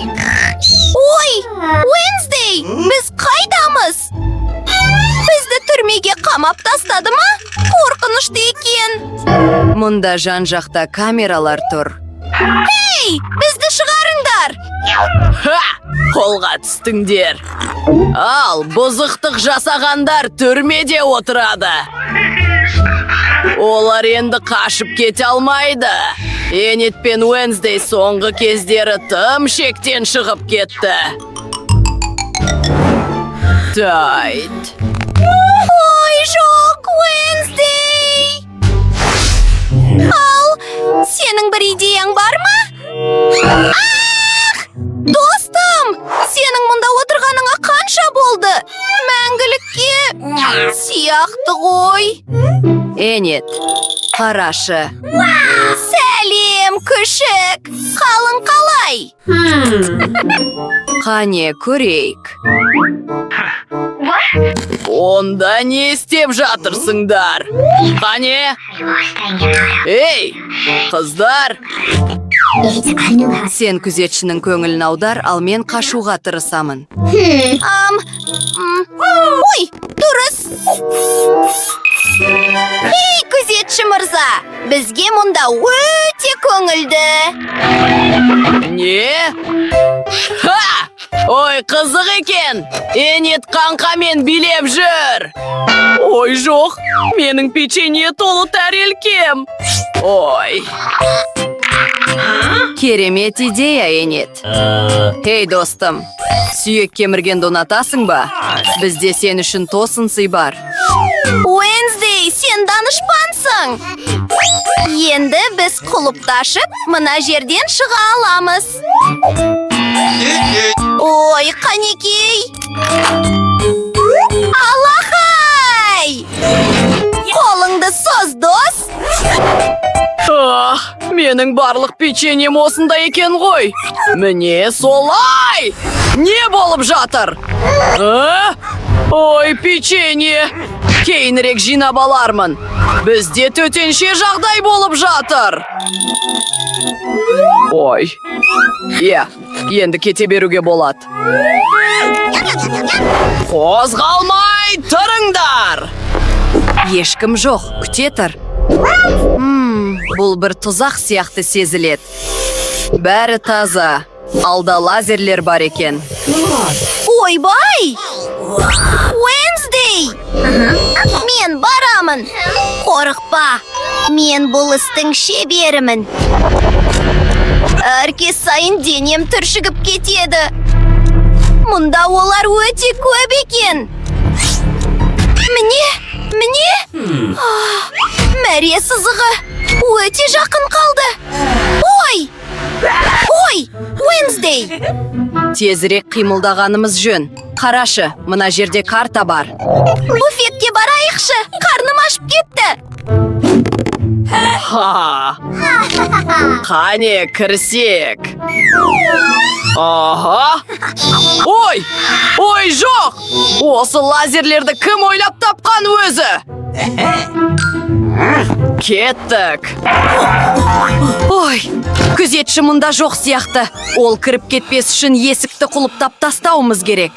Ой, Wednesday, biz qaydamiz? Bizni turmaga qamab tastadi ma? Qo'rqinchli ekan. Munda jан-жақта kameralar tur. Hey, bizni chiqaringlar. Ha! Қолға түстіңдер. Ал, бұзықтық жасағандар түрмеде отырады. Олар енді қашып кете алмайды. Энит пен Уэнсдей соңғы кездері тым шектен шығып кетті. Тайт. Ой, жоқ, Wednesday. Ал, sening bir ideяң бар ма? Достым, sening munda o'tirganingga qancha bo'ldi? Мәңгілікке сияқты ғой. Энит, қарашы. Сәлем, күшік. Қалың қалай? Қане, көрейік. Онда не істеп жатырсыңдар? Қане? Ей, қыздар! Сен күзетшінің көңілін аудар, ал мен қашуға тырысамын. Ой, дұрыс. Ей, күзетші мырза, бізге мұнда өте көңілді. Не? Ха! Ой, қызық екен! Энит қаңқамен билеп жүр! Ой, жоқ, менің печенье толы тәрелкем! Ой! Керемет идея, Энит. Хей, достым, сүйек кеміргенді ұнатасың ба? Бізде сен үшін тосын сый бар. Wednesday, сен данышпансың. Енді біз құлыпташып, мына жерден шыға аламыз. Ой, қанекей. Аллахай! Қолыңды соз, дос. Менің барлық печеньем осында екен ғой. Міне солай! Не болып жатыр? Ой, печенье! Кейінірек жинап алармын. Бізде төтенше жағдай болып жатыр. Ой. Енді кете беруге болады. Қозғалмай тұрыңдар! Ешкім жоқ, күте тұр. Бұл бір тұзақ сияқты сезілет. Бәрі таза. Алда лазерлер бар екен. Ой, бай! Wednesday! Мен барамын. Қорықпа. Мен бұл істің шеберімін. Әркез сайын денем түршігіп кетеді. Мұнда олар өте көп екен. Міне? Мәре сызығы өте жақын қалды. Ой, Wednesday! Тезірек қимылдағанымыз жөн. Қарашы, мына жерде карта бар. Буфетке барайықшы, қарным ашып кетті. Қане, кірсек. Ой, жоқ! Осы лазерлерді кім ойлап тапқан өзі? Кеттік. Ой, күзетші мұнда жоқ сияқты. Ол кіріп кетпес үшін есікті құлыптап тастауымыз керек.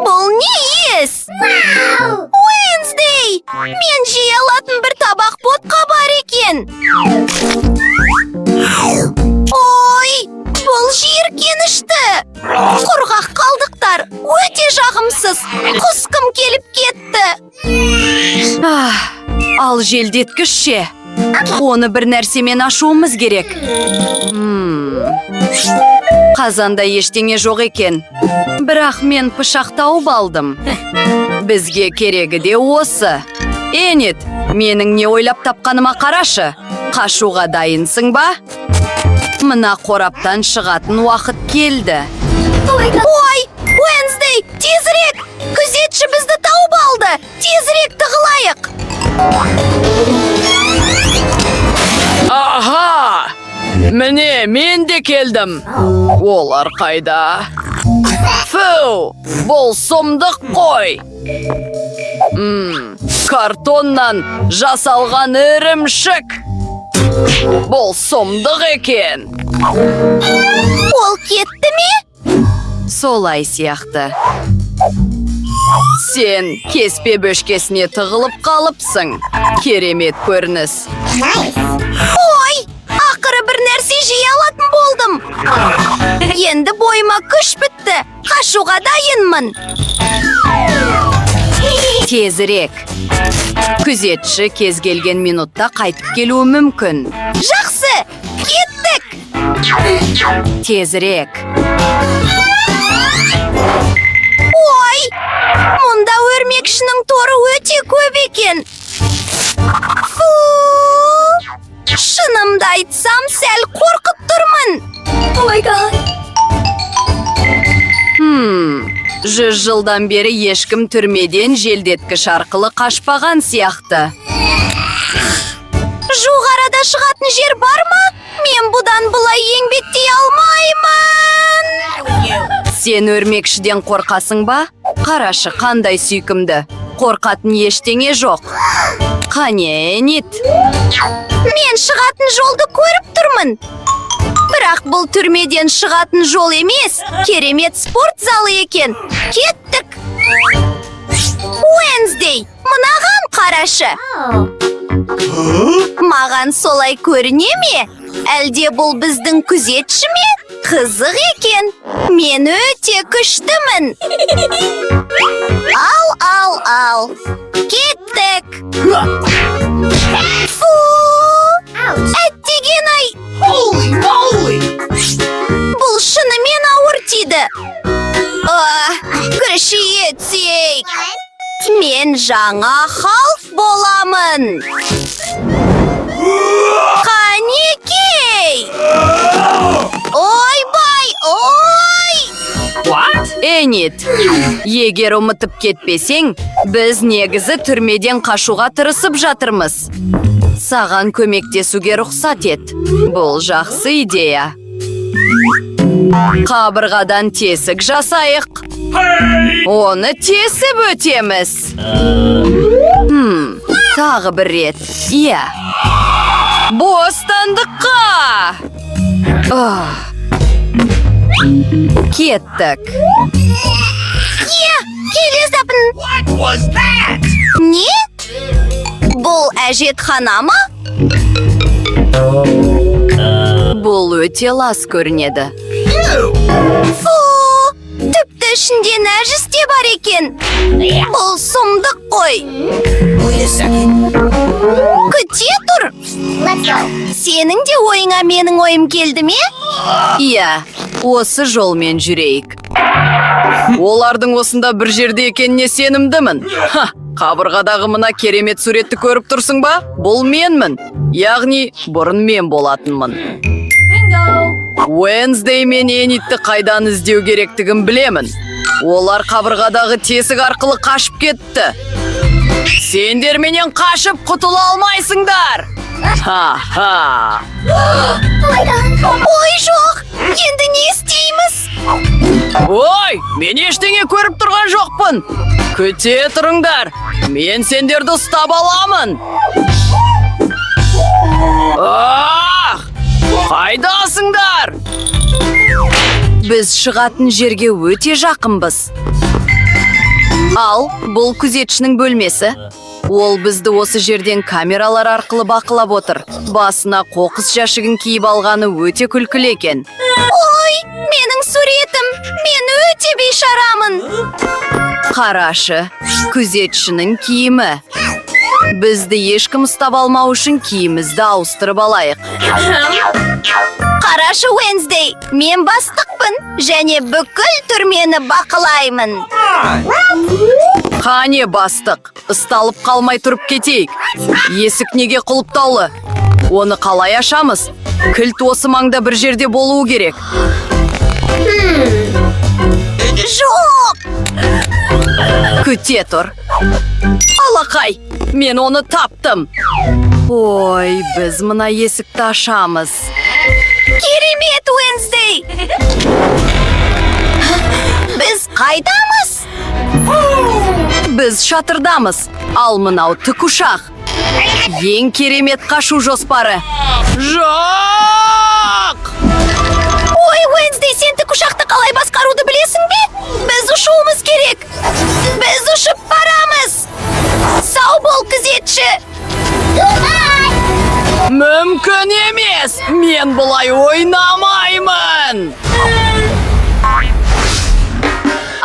Бұл не ес? Wednesday! Мен жей алатын бір табақ ботқа бар екен. Ой, бұл жиіркенішті. Құрғақ қалдықтар өте жағымсыз. Құсқым келіп кетті. Ал желдеткіш ше? Оны бір нәрсемен ашуымыз керек. Қазанда ештеңе жоқ екен. Бірақ мен пышақ тауып алдым. Бізге керегі де осы. Энит, менің не ойлап тапқаныма қарашы. Қашуға дайынсың ба? Мына қораптан шығатын уақыт келді. Ой, Wednesday, тезірек! Күзетші бізді тауып алды. Тезірек тығылайық. Аха! Міне, мен де келдім. Олар қайда? Фу, бұл сұмдық қой. Картоннан жасалған ірімшік. Бұл сұмдық екен. Ол кетті ме? Солай сияқты. Сен кеспе бөшкесіне тығылып қалыпсың. Керемет көрініс. Ой, ақыры бір нәрсе жей алатын болдым. Енді бойыма күш бітті. Қашуға дайынмын. Тезірек. Күзетші кез келген минутта қайтып келуі мүмкін. Жақсы, кеттік. Тезірек. Ой, мұнда өрмекшінің торы өте көп екен. Фу! Шынымды айтсам, сәл қорқып тұрмын. О май гад. 100 жылдан бері ешкім түрмеден желдеткіш арқылы қашпаған сияқты. Жоғарыда шығатын жер бар ма? Мен бұдан бұлай еңбектей алмаймын. Сен өрмекшіден қорқасың ба? Қарашы, қандай сүйкімді. Қорқатын ештеңе жоқ. Қане, Энит. Мен шығатын жолды көріп тұрмын. Бірақ бұл түрмеден шығатын жол емес, керемет спорт залы екен. Кеттік. Уэнсдей, мынаған қарашы. Маған солай көріне ме? Әлде бұл біздің күзетші ме? Қызық екен. Мен өте күштімін. Ал. Кеттік. Фу! Әттеген-ай! Бұл шынымен ауыр тиді. Күші етсек. Мен жаңа Халк боламын. Қанекей! Ойбай, ой! Энит, егер ұмытып кетпесең, біз негізі түрмеден қашуға тырысып жатырмыз. Саған көмектесуге рұқсат ет. Бұл жақсы идея. Қабырғадан тесік жасайық. Оны тесіп өтеміз. Тағы бір рет. Иә. Бостандыққа! Кеттік. Келе запын. Не? Бұл әжетхана ма? Бұл өте лас көрінеді. Фу! Тіпті ішінде нәжіс те бар екен. Бұл сұмдық қой. Күте тұр. Сенің де ойыңа менің ойым келді ме? Иә, осы жолмен жүрейік. Олардың осында бір жерде екеніне сенімдімін. Қабырғадағы мына керемет суретті көріп тұрсың ба? Бұл менмін. Яғни, бұрын мен болатынмын. Уэнсдей мен Энитті қайдан іздеу керектігін білемін. Олар қабырғадағы тесік арқылы қашып кетті. Сендер менен қашып құтыла алмайсыңдар. Ха-ха. Ой, жоқ. Енді не істейміз? Ой, мен ештеңе көріп тұрған жоқпын. Күте тұрыңдар. Мен сендерді ұстап аламын. Қайдасыңдар? Біз шығатын жерге өте жақынбыз. Ал, бұл күзетшінің бөлмесі. Ол бізді осы жерден камералар арқылы бақылап отыр. Басына қоқыс жәшігін киіп алғаны өте күлкілі екен. Ой, менің суретім. Мен өте бейшарамын. Қарашы, күзетшінің киімі. Бізді ешкім ұстап алмау үшін киімізді ауыстырып алайық. Қарашы, Уэнсдей, мен бастықпын, және бүкіл түрмені бақылаймын. Қане бастық, ұсталып қалмай тұрып кетейік. Есік неге құлыптаулы? Оны қалай ашамыз? Кілт осы маңда бір жерде болуы керек. Жоқ! Күте тұр. Алақай, мен оны таптым. Ой, біз мына есікті ашамыз. Керемет, Уэнсдей! Біз қайдамыз? Біз шатырдамыз. Ал мынау тікұшақ. Ең керемет қашу жоспары. Жоқ! Ой, Уэнсдей, сен тікұшақты қалай басқаруды білесің бе? Біз ұшуымыз керек. Біз ұшып барамыз. Сау бол, күзетші. Мүмкін емес! Мен бұлай ойнамаймын!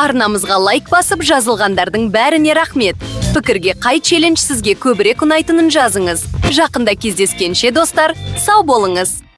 Арнамызға лайк басып жазылғандардың бәріне рахмет. Пікірге қай челлендж сізге көбірек ұнайтынын жазыңыз. Жақында кездескенше достар, сау болыңыз.